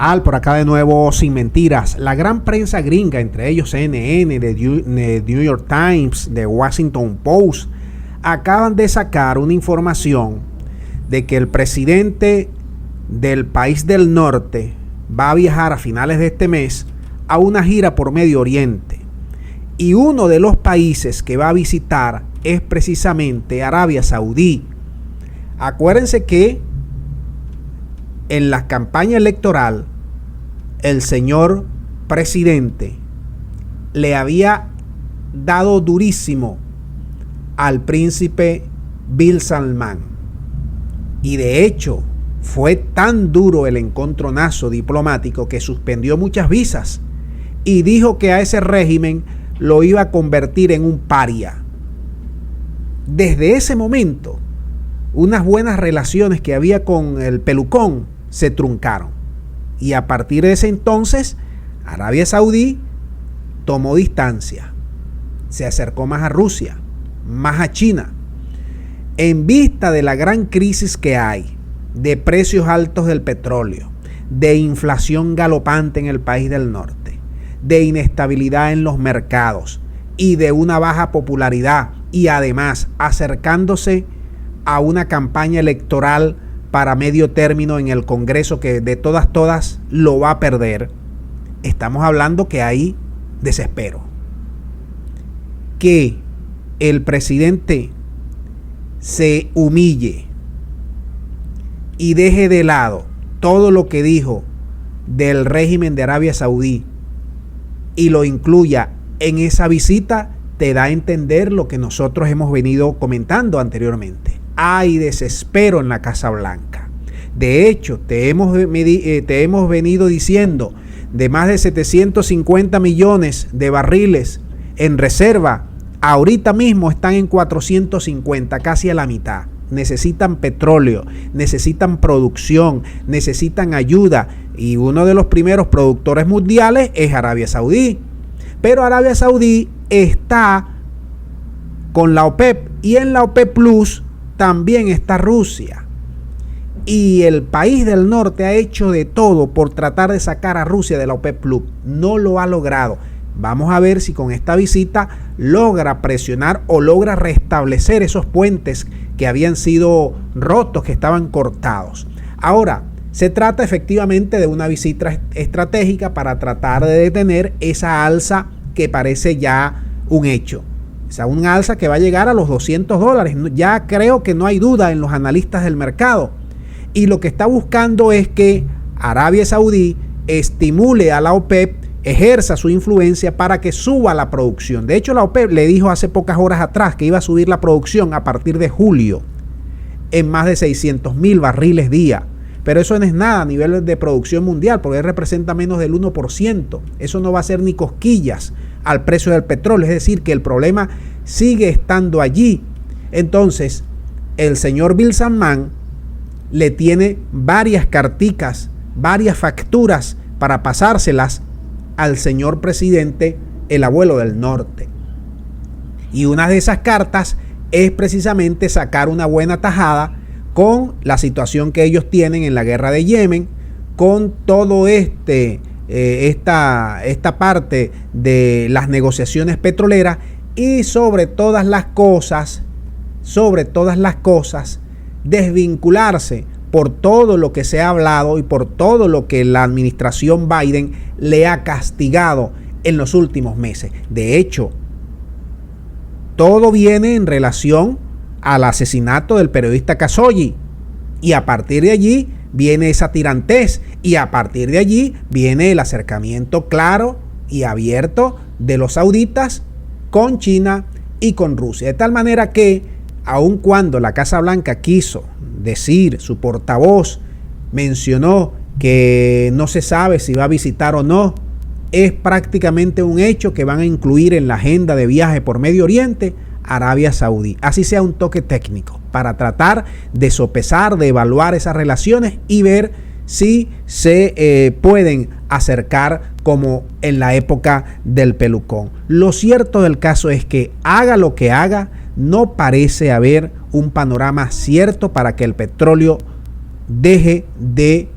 tal? Por acá de nuevo Sin Mentiras. La gran prensa gringa, entre ellos CNN, The New York Times, The Washington Post, acaban de sacar una información de que el presidente del país del norte va a viajar a finales de este mes a una gira por Medio Oriente. Y uno de los países que va a visitar es precisamente Arabia Saudí. Acuérdense que en la campaña electoral el señor presidente le había dado durísimo al príncipe Bin Salman. Y de hecho fue tan duro el encontronazo diplomático que suspendió muchas visas y dijo que a ese régimen lo iba a convertir en un paria. Desde ese momento, unas buenas relaciones que había con el pelucón se truncaron. Y a partir de ese entonces, Arabia Saudí tomó distancia. Se acercó más a Rusia, más a China. En vista de la gran crisis que hay, de precios altos del petróleo, de inflación galopante en el país del norte, de inestabilidad en los mercados y de una baja popularidad, y además acercándose a una campaña electoral para medio término en el Congreso que de todas lo va a perder, estamos hablando que hay desespero. Que el presidente se humille y deje de lado todo lo que dijo del régimen de Arabia Saudí y lo incluya en esa visita, te da a entender lo que nosotros hemos venido comentando anteriormente. Hay desespero en la Casa Blanca. De hecho, te hemos venido diciendo de más de 750 millones de barriles en reserva. Ahorita mismo están en 450, casi a la mitad. Necesitan petróleo, necesitan producción, necesitan ayuda. Y uno de los primeros productores mundiales es Arabia Saudí. Pero Arabia Saudí está con la OPEP y en la OPEP Plus también está Rusia. Y el país del norte ha hecho de todo por tratar de sacar a Rusia de la OPEP Plus. No lo ha logrado. Vamos a ver si con esta visita logra presionar o logra restablecer esos puentes que habían sido rotos, que estaban cortados. Ahora, se trata efectivamente de una visita estratégica para tratar de detener esa alza que parece ya un hecho. O sea, un alza que va a llegar a los $200. Ya creo que no hay duda en los analistas del mercado. Y lo que está buscando es que Arabia Saudí estimule a la OPEP, ejerza su influencia para que suba la producción. De hecho, la OPEP le dijo hace pocas horas atrás que iba a subir la producción a partir de julio en más de 600,000 barriles día. Pero eso no es nada a nivel de producción mundial, porque representa menos del 1%. Eso no va a ser ni cosquillas al precio del petróleo. Es decir, que el problema sigue estando allí. Entonces, el señor Bin Salman le tiene varias carticas, varias facturas para pasárselas al señor presidente, el abuelo del norte. Y una de esas cartas es precisamente sacar una buena tajada con la situación que ellos tienen en la guerra de Yemen, con todo esta parte de las negociaciones petroleras y sobre todas las cosas, desvincularse por todo lo que se ha hablado y por todo lo que la administración Biden le ha castigado en los últimos meses. De hecho, todo viene en relación al asesinato del periodista Khashoggi, y a partir de allí viene esa tirantez, y a partir de allí viene el acercamiento claro y abierto de los sauditas con China y con Rusia, de tal manera que aun cuando la Casa Blanca quiso decir, su portavoz mencionó que no se sabe si va a visitar o no, es prácticamente un hecho que van a incluir en la agenda de viaje por Medio Oriente Arabia Saudí, así sea un toque técnico, para tratar de sopesar, de evaluar esas relaciones y ver si se pueden acercar como en la época del pelucón. Lo cierto del caso es que haga lo que haga, no parece haber un panorama cierto para que el petróleo deje de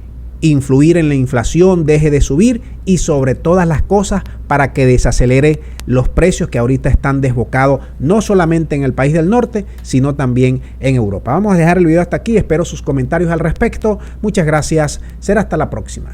influir en la inflación, deje de subir y sobre todas las cosas para que desacelere los precios que ahorita están desbocados, no solamente en el país del norte, sino también en Europa. Vamos a dejar el video hasta aquí, espero sus comentarios al respecto. Muchas gracias, será hasta la próxima.